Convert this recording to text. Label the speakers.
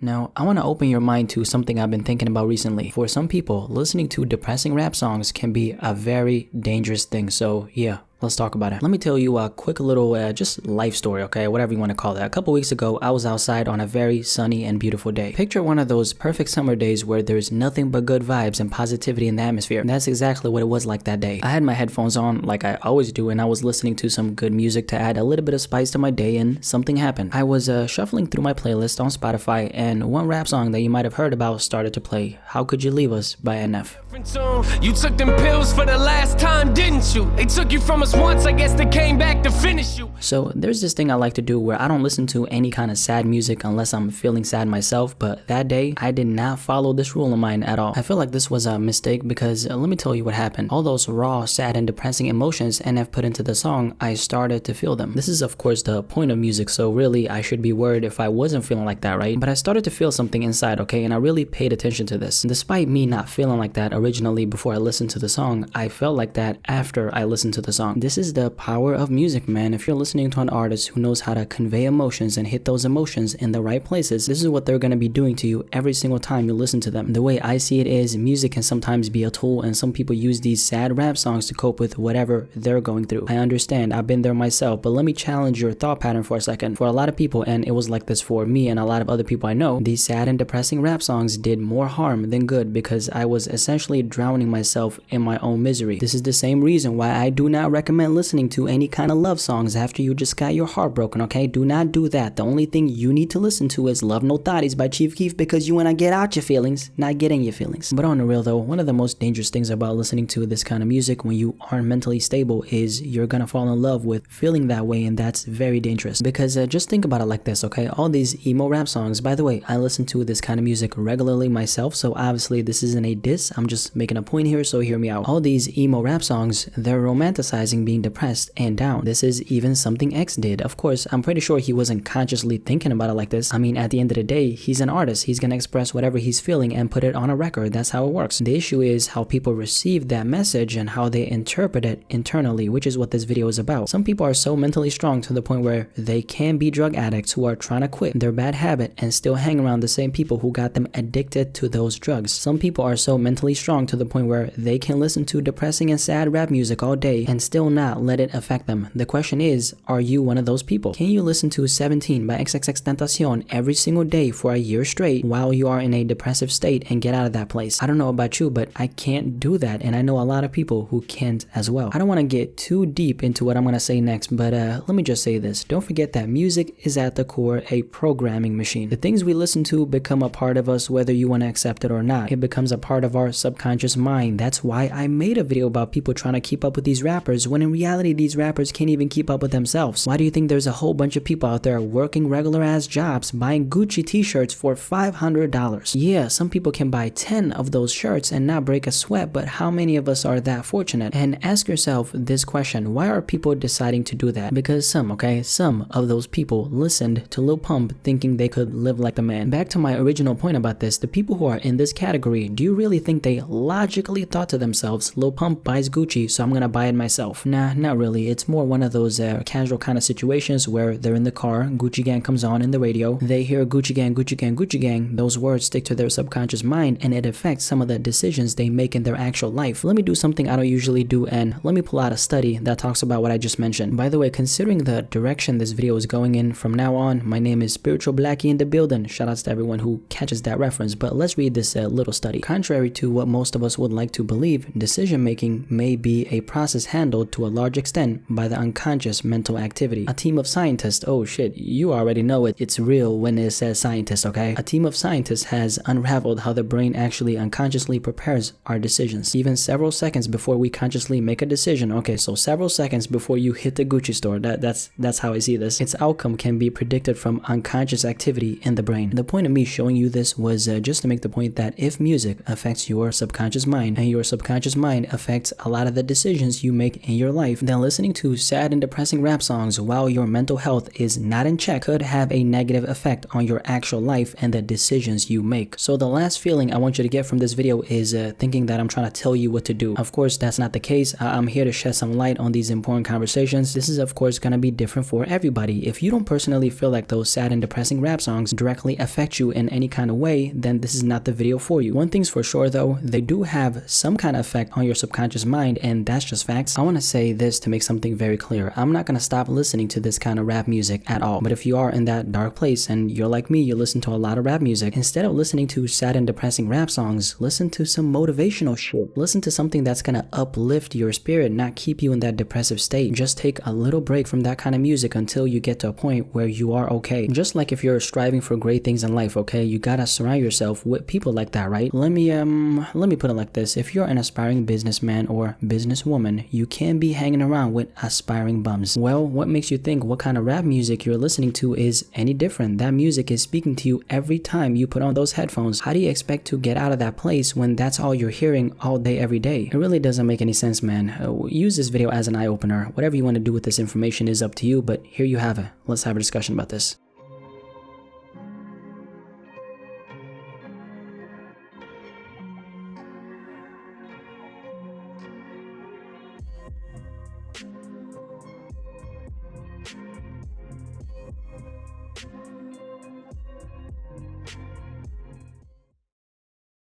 Speaker 1: Now, I want to open your mind to something I've been thinking about recently. For some people, listening to depressing rap songs can be a very dangerous thing, so yeah. Let's talk about it. Let me tell you a quick little just life story, okay? Whatever you want to call that. A couple weeks ago, I was outside on a very sunny and beautiful day. Picture one of those perfect summer days where there's nothing but good vibes and positivity in the atmosphere. And that's exactly what it was like that day. I had my headphones on like I always do, and I was listening to some good music to add a little bit of spice to my day, and something happened. I was shuffling through my playlist on Spotify, and one rap song that you might have heard about started to play. How Could You Leave Us by NF.
Speaker 2: You took them pills for the last time, didn't you? They took you from us once, I guess they came back to finish you.
Speaker 1: So there's this thing I like to do where I don't listen to any kind of sad music unless I'm feeling sad myself, but that day I did not follow this rule of mine at all. I feel like this was a mistake because let me tell you what happened. All those raw, sad, and depressing emotions NF put into the song, I started to feel them. This is of course the point of music, so really I should be worried if I wasn't feeling like that, right? But I started to feel something inside, okay, and I really paid attention to this. Despite me not feeling like that originally before I listened to the song, I felt like that after I listened to the song. This is the power of music, man. If you're listening to an artist who knows how to convey emotions and hit those emotions in the right places, this is what they're going to be doing to you every single time you listen to them. The way I see it is music can sometimes be a tool, and some people use these sad rap songs to cope with whatever they're going through. I understand, I've been there myself, but let me challenge your thought pattern for a second. For a lot of people, and it was like this for me and a lot of other people I know, these sad and depressing rap songs did more harm than good because I was essentially drowning myself in my own misery. This is the same reason why I do not recommend listening to any kind of love songs after you just got your heart broken, okay? Do not do that. The only thing you need to listen to is Love No Thotties by Chief Keef because you want to get out your feelings, not get in your feelings. But on the real though, one of the most dangerous things about listening to this kind of music when you aren't mentally stable is you're gonna fall in love with feeling that way, and that's very dangerous. Because just think about it like this, okay? All these emo rap songs, by the way, I listen to this kind of music regularly myself, so obviously this isn't a diss, I'm just making a point here, so hear me out. All these emo rap songs, they're romanticizing being depressed and down. This is even something X did. Of course, I'm pretty sure he wasn't consciously thinking about it like this. I mean, at the end of the day, he's an artist. He's gonna express whatever he's feeling and put it on a record. That's how it works. The issue is how people receive that message and how they interpret it internally, which is what this video is about. Some people are so mentally strong to the point where they can be drug addicts who are trying to quit their bad habit and still hang around the same people who got them addicted to those drugs. Some people are so mentally strong to the point where they can listen to depressing and sad rap music all day and still not let it affect them. The question is, are you one of those people? Can you listen to 17 by XXXTentacion every single day for a year straight while you are in a depressive state and get out of that place? I don't know about you, but I can't do that, and I know a lot of people who can't as well. I don't want to get too deep into what I'm going to say next, but let me just say this. Don't forget that music is at the core a programming machine. The things we listen to become a part of us whether you want to accept it or not. It becomes a part of our subconscious mind. That's why I made a video about people trying to keep up with these rappers when in reality these rappers can't even keep up with themselves. Why do you think there's a whole bunch of people out there working regular ass jobs buying Gucci t-shirts for $500? Yeah, some people can buy 10 of those shirts and not break a sweat, but how many of us are that fortunate? And ask yourself this question: why are people deciding to do that? Because some of those people listened to Lil Pump thinking they could live like the man. Back to my original point about this, the people who are in this category, do you really think they logically thought to themselves, Lil Pump buys Gucci, so I'm gonna buy it myself? Nah, not really. It's more one of those casual kind of situations where they're in the car, Gucci Gang comes on in the radio, they hear Gucci Gang, Gucci Gang, Gucci Gang, those words stick to their subconscious mind and it affects some of the decisions they make in their actual life. Let me do something I don't usually do, and let me pull out a study that talks about what I just mentioned. By the way, considering the direction this video is going in from now on, my name is Spiritual Blackie in the building. Shoutouts to everyone who catches that reference, but let's read this little study. Contrary to what most of us would like to believe, decision making may be a process handled to a large extent by the unconscious mental activity. A team of scientists, oh shit, you already know it, it's real when it says scientists, okay? A team of scientists has unraveled how the brain actually unconsciously prepares our decisions. Even several seconds before we consciously make a decision, okay, so several seconds before you hit the Gucci store, that's how I see this. Its outcome can be predicted from unconscious activity in the brain. The point of me showing you this was just to make the point that if music affects your subconscious mind and your subconscious mind affects a lot of the decisions you make in your life, then listening to sad and depressing rap songs while your mental health is not in check could have a negative effect on your actual life and the decisions you make. So the last feeling I want you to get from this video is thinking that I'm trying to tell you what to do. Of course, that's not the case. I'm here to shed some light on these important conversations. This is of course going to be different for everybody. If you don't personally feel like those sad and depressing rap songs directly affect you in any kind of way, then this is not the video for you. One thing's for sure though, they do have some kind of effect on your subconscious mind, and that's just facts. I want to say this to make something very clear. I'm not going to stop listening to this kind of rap music at all. But if you are in that dark place and you're like me, you listen to a lot of rap music, instead of listening to sad and depressing rap songs, listen to some motivational shit. Listen to something that's going to uplift your spirit, not keep you in that depressive state. Just take a little break from that kind of music until you get to a point where you are okay. Just like if you're striving for great things in life, okay, you gotta surround yourself with people like that, right? Let me put it like this. If you're an aspiring businessman or businesswoman, you can't be hanging around with aspiring bums. Well, what makes you think what kind of rap music you're listening to is any different? That music is speaking to you every time you put on those headphones. How do you expect to get out of that place when that's all you're hearing all day, every day? It really doesn't make any sense, man. Use this video as an eye-opener. Whatever you want to do with this information is up to you, but here you have it. Let's have a discussion about this.